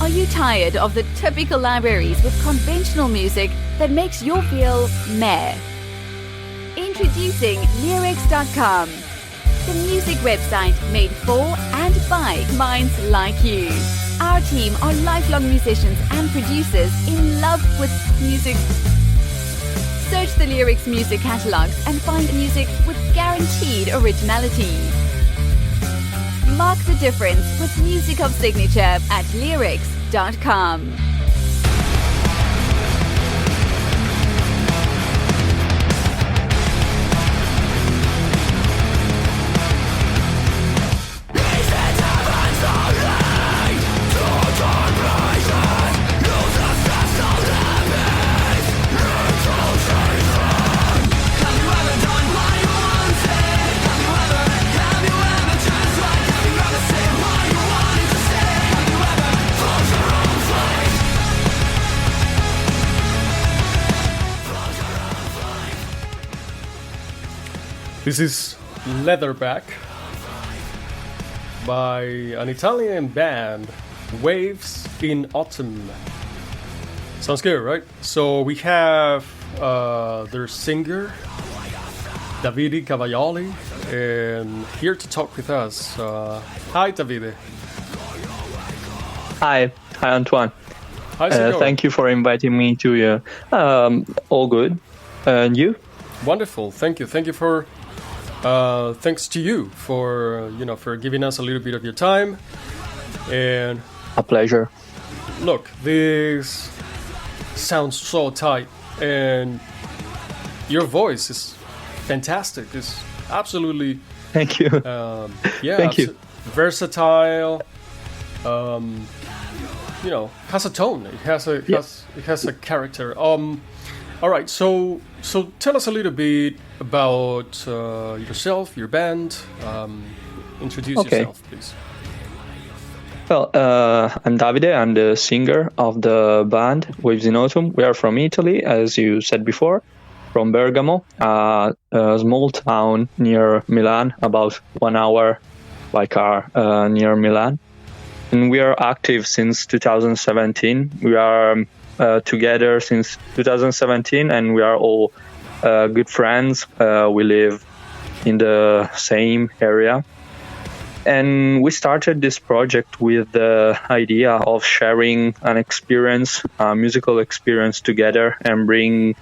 Are you tired of the typical libraries with conventional music that makes you feel meh? Introducing Leerecs.com, the music website made for and by minds like you. Our team are lifelong musicians and producers in love with music. Search the Leerecs music catalogs and find music with guaranteed originality. Mark the difference with music of signature at Leerecs.com. This is Leatherback by an Italian band, Waves in Autumn. Sounds good, right? So we have their singer, Davide Cavaioli, and here to talk with us. Hi, Davide. Hi Antoine. How's it going? Thank you for inviting me to you. All good. And you? Wonderful. Thank you. Thank you for. Thanks to you for for giving us a little bit of your time. And a pleasure. Look, this sounds so tight, and your voice is fantastic. It's absolutely. Thank you. Thank you. Versatile. Has a tone. It has a character. All right, so tell us a little bit about yourself, your band. Introduce yourself, please. Well, I'm Davide. I'm the singer of the band Waves in Autumn. We are from Italy, as you said before, from Bergamo, a small town near Milan, about 1 hour by car near Milan. And we are active since 2017. We are together since 2017, and we are all good friends. We live in the same area, and we started this project with the idea of sharing an experience, a musical experience together, and bring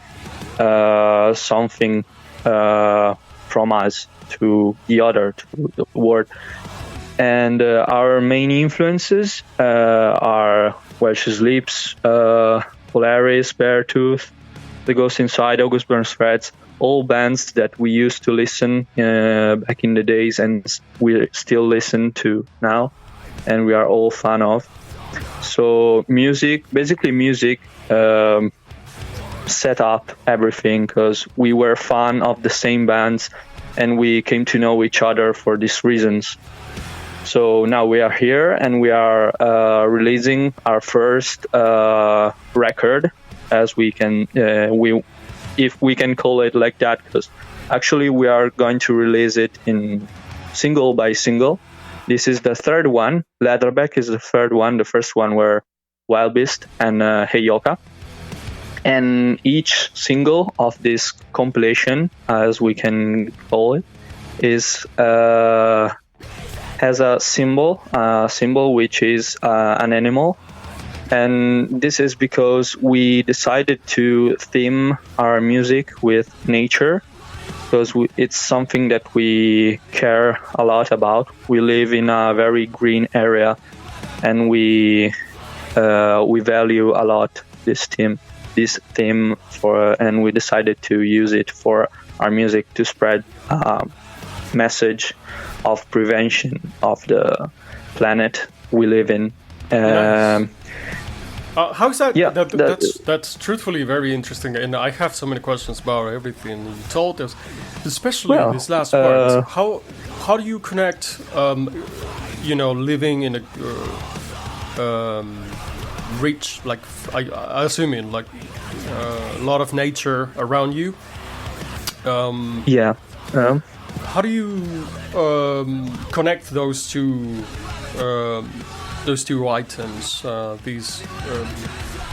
something from us to the other, to the world. And our main influences are Where She Sleeps, Polaris, Beartooth, The Ghost Inside, August Burns Threads, all bands that we used to listen back in the days and we still listen to now, and we are all fan of. So music set up everything because we were fan of the same bands and we came to know each other for these reasons. So now we are here and we are releasing our first record, as we can, if we can call it like that, because actually we are going to release it in single by single. This is the third one. Leatherback is the third one. The first one were Wild Beast and Hey Yoka. And each single of this compilation, as we can call it, is has a symbol which is an animal. And this is because we decided to theme our music with nature, because it's something that we care a lot about. We live in a very green area, and we value a lot this theme and we decided to use it for our music to spread a message of prevention of the planet we live in. Nice. How's that? Yeah, that's truthfully very interesting, and I have so many questions about everything you told us, especially this last part. How do you connect? Living in a rich, like I assume in like a lot of nature around you. How do you connect those two those two items. These,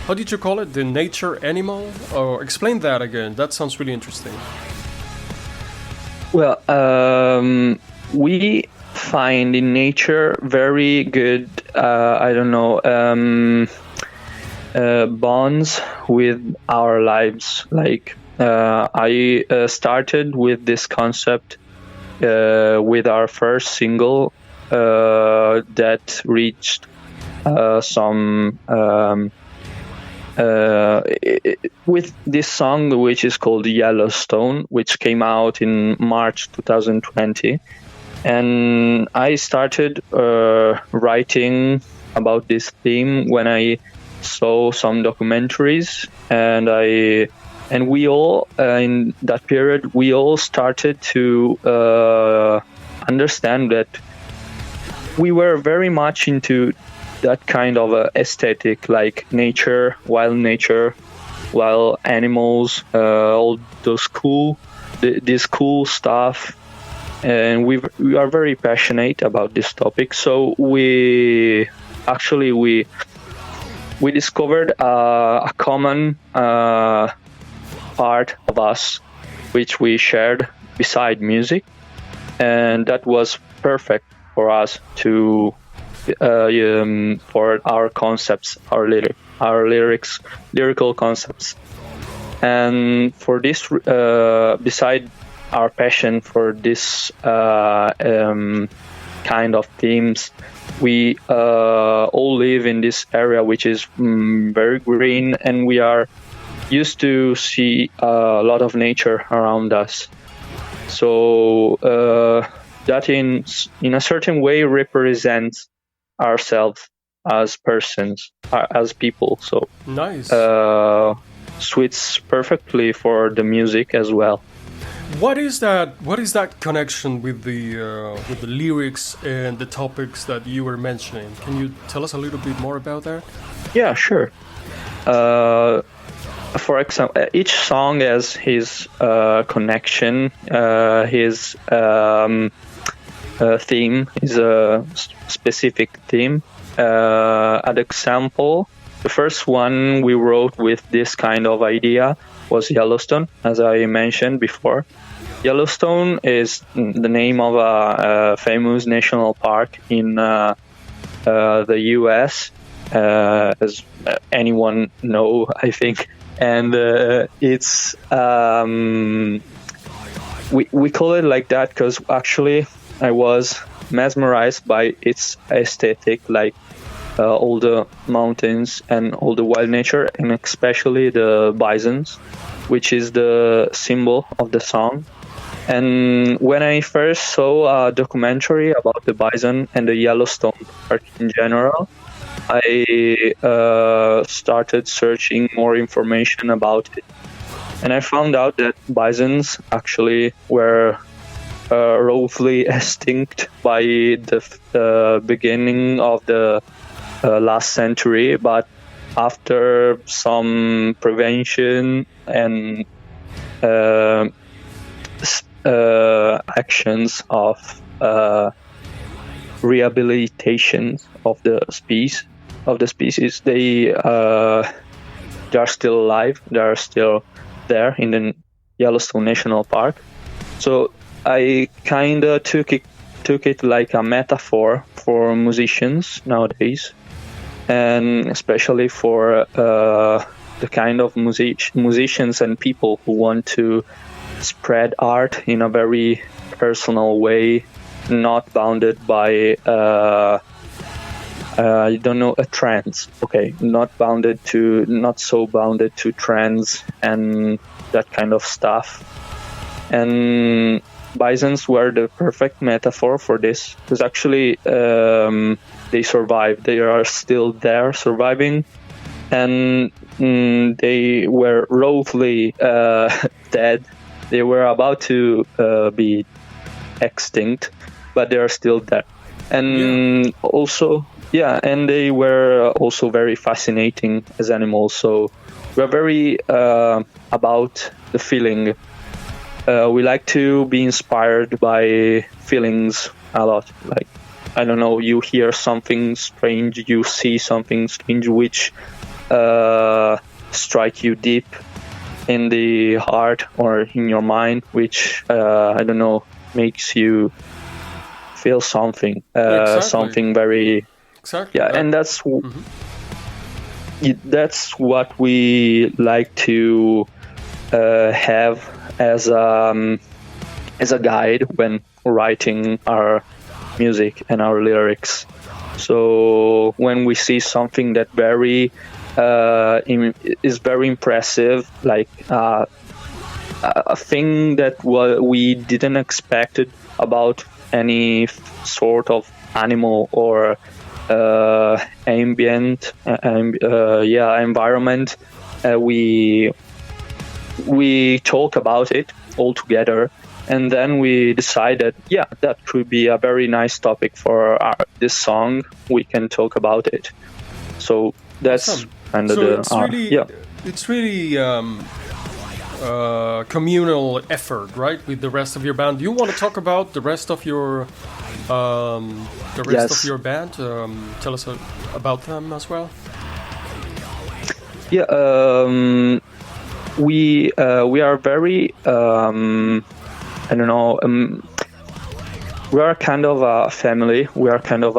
how did you call it? The nature animal? Or explain that again. That sounds really interesting. Well, we find in nature very good, bonds with our lives. Like, I started with this concept with our first single that reached with this song, which is called Yellowstone, which came out in March 2020. And I started writing about this theme when I saw some documentaries, and we all in that period we all started to understand that we were very much into that kind of aesthetic, like nature, wild animals, all those this cool stuff. And we are very passionate about this topic. So we discovered a common part of us, which we shared beside music, and that was perfect for us to for our concepts, our lyrical concepts. And for this, beside our passion for this kind of themes, we all live in this area which is very green, and we are used to see a lot of nature around us. So that in a certain way represents ourselves as persons, as people. So nice. Suits perfectly for the music as well. What is that connection with the lyrics and the topics that you were mentioning? Can you tell us a little bit more about that? Yeah, sure. For example, each song has his connection, his theme, is a specific theme. An example, the first one we wrote with this kind of idea was Yellowstone, as I mentioned before. Yellowstone is the name of a famous national park in the US, as anyone know, I think. And it's we call it like that because actually I was mesmerized by its aesthetic, like all the mountains and all the wild nature, and especially the bisons, which is the symbol of the song. And when I first saw a documentary about the bison and the Yellowstone Park in general, I started searching more information about it. And I found out that bisons actually were roughly extinct by the beginning of the last century, but after some prevention and actions of rehabilitation of the species, they are still alive. They are still there in the Yellowstone National Park. So I kind of took it like a metaphor for musicians nowadays, and especially for the kind of musicians and people who want to spread art in a very personal way, not bounded by a trends. Okay, not so bounded to trends and that kind of stuff. And bisons were the perfect metaphor for this, because actually they survived. They are still there, surviving, and they were roughly dead. They were about to be extinct, but they are still there. And also, and they were also very fascinating as animals. So we're very about the feeling. We like to be inspired by feelings a lot. Like I don't know, you hear something strange, you see something strange which strike you deep in the heart or in your mind, which I don't know, makes you feel something, something very and that's that's what we like to have as a guide when writing our music and our lyrics. So when we see something that is very impressive, like a thing that we didn't expect about any sort of animal or ambient environment, we talk about it all together, and then we decided, that could be a very nice topic for this song. We can talk about it. So that's awesome. kind of it's really communal effort, right, with the rest of your band. Do you want to talk about the rest of your of your band? Tell us about them as well. We are very I don't know. We are kind of a family. We are kind of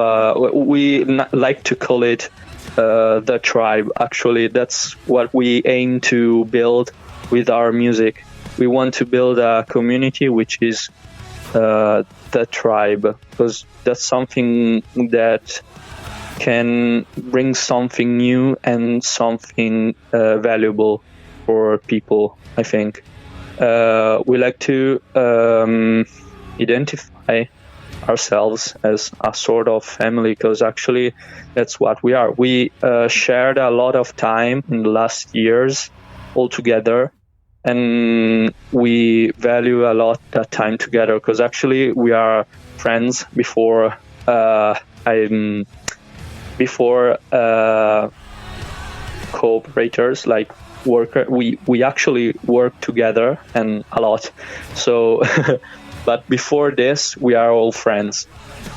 we like to call it the tribe. Actually, that's what we aim to build with our music. We want to build a community which is the tribe, because that's something that can bring something new and something valuable for people, I think. We like to identify ourselves as a sort of family, because actually that's what we are. We shared a lot of time in the last years all together, and we value a lot that time together, because actually we are friends before cooperators, like worker. We actually work together and a lot. So but before this we are all friends.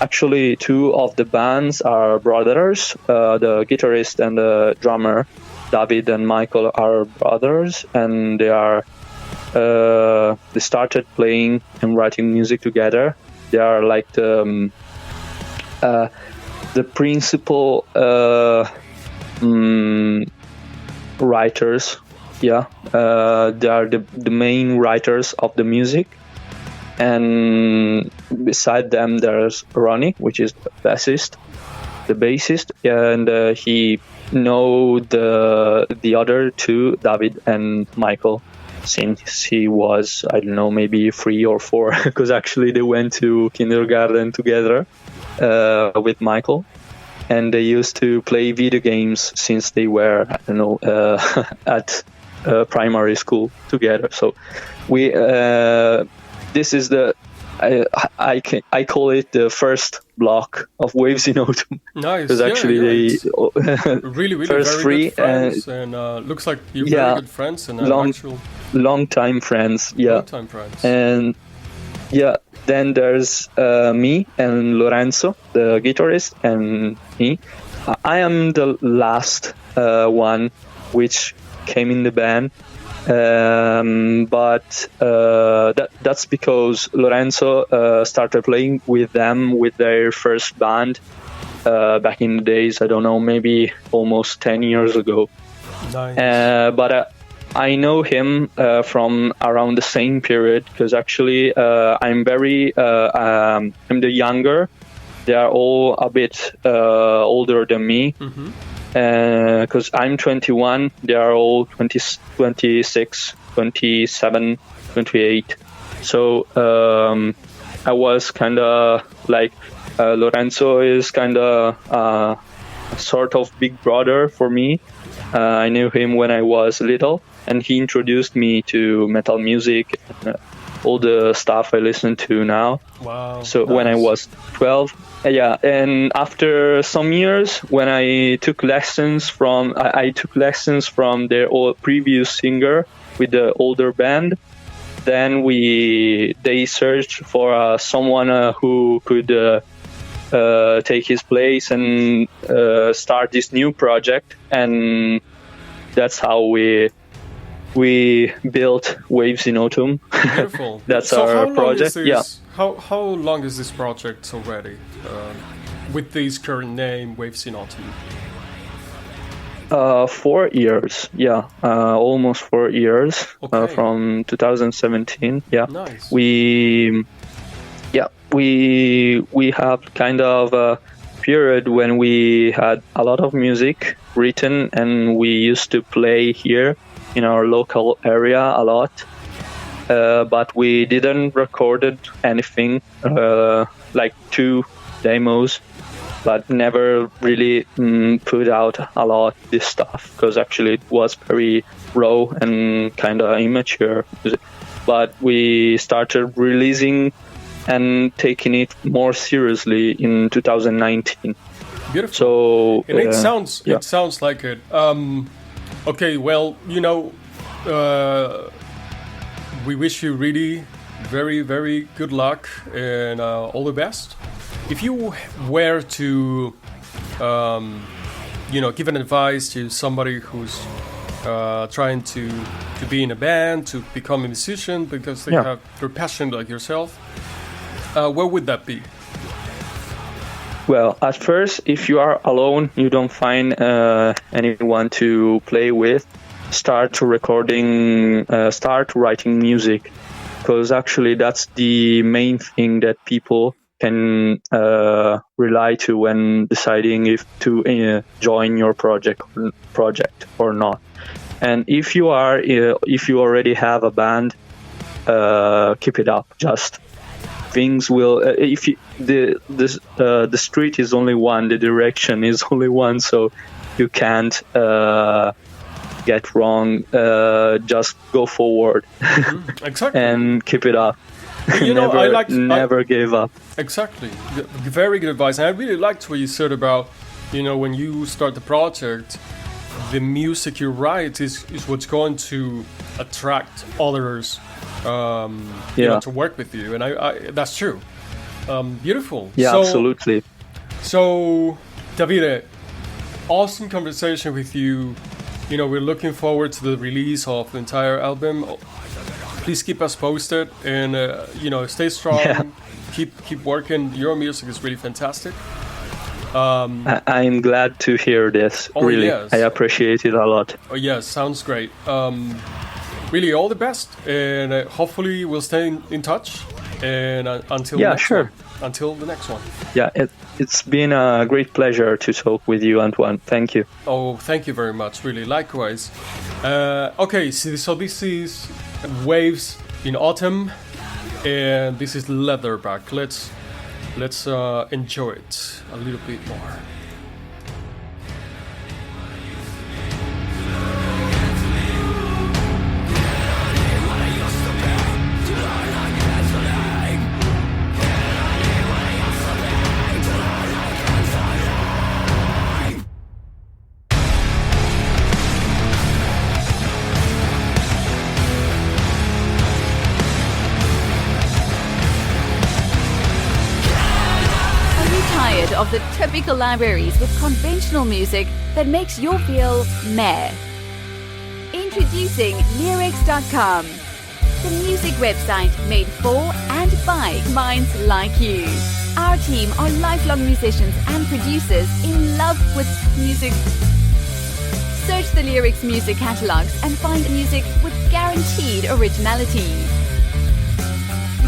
Actually, two of the bands are brothers. The guitarist and the drummer, David and Michael, are brothers, and they started playing and writing music together. They are like the principal writers. They are the main writers of the music. And beside them there's Ronnie, which is the bassist, and he know the other two, David and Michael, since he was, I don't know, maybe 3 or 4, because actually they went to kindergarten together with Michael, and they used to play video games since they were, I don't know, at primary school together. So we this is the I call it the first block of Waves in Autumn. Nice. Because actually they really first very 3 good friends, and looks like you're very good friends and long time friends. Long time friends. And then there's me and Lorenzo, the guitarist, and me. I am the last one which came in the band. But that's because Lorenzo started playing with them with their first band back in the days. I don't know, maybe almost 10 years ago. Nice. But I know him from around the same period, because actually I'm the younger. They are all a bit older than me. Mm-hmm. Because I'm 21, they are all 26, 27, 28. So I was kind of like, Lorenzo is kind of a sort of big brother for me. I knew him when I was little, and he introduced me to metal music, all the stuff I listen to now. Wow. So nice. When I was 12, and after some years, when I took lessons from their previous singer with the older band, then they searched for someone who could take his place and start this new project, and that's how we built Waves in Autumn. Beautiful. That's so our how project. Long is this, how long is this project already? With this current name, Waves in Autumn. 4 years, almost 4 years, Okay. from 2017. Yeah, Nice. we have kind of a period when we had a lot of music written, and we used to play here in our local area a lot, but we didn't recorded anything, like 2 demos, but never really put out a lot this stuff, because actually it was very raw and kind of immature music. But we started releasing and taking it more seriously in 2019. Beautiful. So And it sounds like it. Okay, well, we wish you really very, very good luck and all the best. If you were to, give an advice to somebody who's trying to be in a band, to become a musician because they're passionate like yourself, what would that be? Well, at first, if you are alone, you don't find anyone to play with, start writing music, because actually that's the main thing that people can rely to when deciding if to join your project or not. And if you already have a band, keep it up. Just things will. The street is only one, the direction is only one, so you can't get wrong. Just go forward. Exactly. And keep it up. Never give up. Exactly. Very good advice. And I really liked what you said about, when you start the project, the music you write is what's going to attract others to work with you. And I that's true. Beautiful. Yeah, absolutely. So, Davide, awesome conversation with you. We're looking forward to the release of the entire album. Please keep us posted and, stay strong. Yeah. Keep working. Your music is really fantastic. I'm glad to hear this. Really, yes. I appreciate it a lot. Oh, yes, sounds great. Really, all the best. And hopefully we'll stay in touch. And until the next one. Yeah, it's been a great pleasure to talk with you, Antoine. Thank you. Oh, thank you very much. Really, likewise. Okay, so this is Waves in Autumn, and this is Leatherback. Let's enjoy it a little bit more. Of the typical libraries with conventional music that makes you feel meh. Introducing Leerecs.com, the music website made for and by minds like you. Our team are lifelong musicians and producers in love with music. Search the Leerecs music catalogs and find music with guaranteed originality.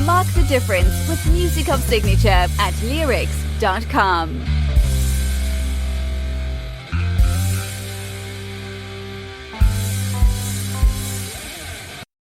Mark the difference with music of signature at Leerecs.com.